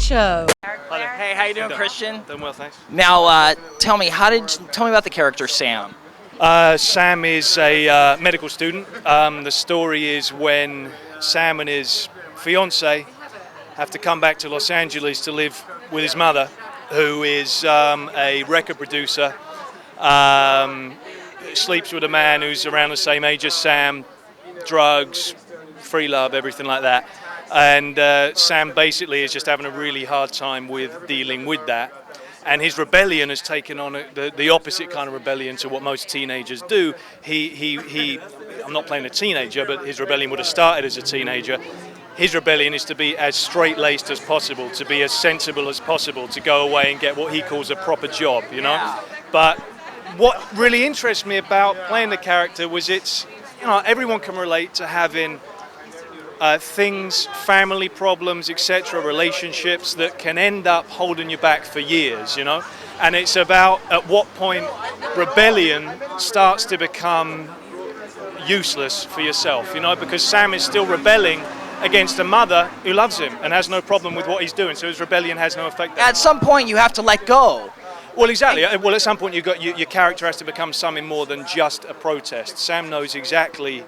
Show. Eric Blair. Hey, how you doing, Christian? Doing well, thanks. Now, tell me about the character Sam. Sam is a medical student. The story is when Sam and his fiance have to come back to Los Angeles to live with his mother, who is a record producer. Sleeps with a man who's around the same age as Sam. Drugs, free love, everything like that. And Sam basically is just having a really hard time with dealing with that. And his rebellion has taken on the opposite kind of rebellion to what most teenagers do. I'm not playing a teenager, but his rebellion would have started as a teenager. His rebellion is to be as straight-laced as possible, to be as sensible as possible, to go away and get what he calls a proper job, you know? Yeah. But what really interests me about playing the character was everyone can relate to having things, family problems, etc., relationships that can end up holding you back for years, you know? And it's about at what point rebellion starts to become useless for yourself, you know, because Sam is still rebelling against a mother who loves him and has no problem with what he's doing, so his rebellion has no effect. At some point, you have to let go. Well, exactly. Well, at some point, your character has to become something more than just a protest. Sam knows exactly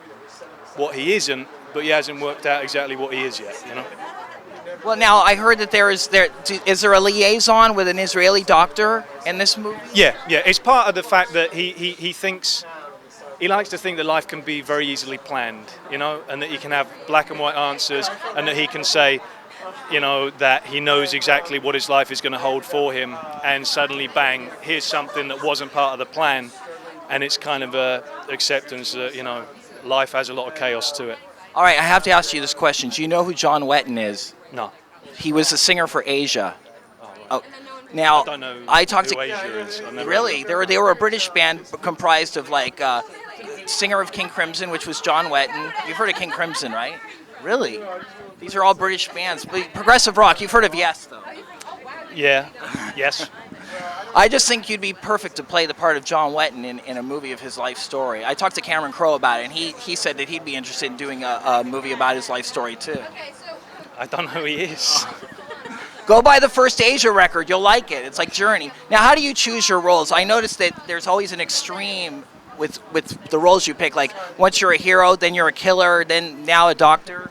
what he isn't, but he hasn't worked out exactly what he is yet, you know? Well, now, I heard that is there a liaison with an Israeli doctor in this movie? Yeah. It's part of the fact that he thinks, he likes to think that life can be very easily planned, you know, and that he can have black and white answers, and that he can say, you know, that he knows exactly what his life is going to hold for him, and suddenly, bang, here's something that wasn't part of the plan, and it's kind of a acceptance that, you know, life has a lot of chaos to it. All right, I have to ask you this question. Do you know who John Wetton is? No. He was a singer for Asia. Oh, now, I don't know I talked who to Asia is. I've never really, heard of they were a British band comprised of like singer of King Crimson, which was John Wetton. You've heard of King Crimson, right? Really? These are all British bands. Progressive rock. You've heard of Yes, though. Yeah. Yes. I just think you'd be perfect to play the part of John Wetton in a movie of his life story. I talked to Cameron Crowe about it, and he said that he'd be interested in doing a movie about his life story, too. I don't know who he is. Go buy the first Asia record. You'll like it. It's like Journey. Now, how do you choose your roles? I noticed that there's always an extreme with the roles you pick. Like, once you're a hero, then you're a killer, then now a doctor.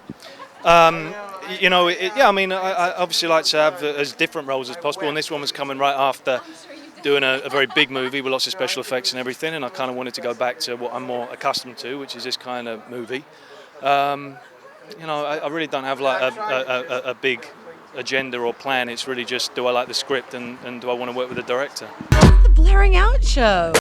You know, I obviously like to have as different roles as possible, and this one was coming right after doing a very big movie with lots of special effects and everything, and I kind of wanted to go back to what I'm more accustomed to, which is this kind of movie. You know, I really don't have like a big agenda or plan. It's really just, do I like the script and do I want to work with the director? The Blairing Out Show.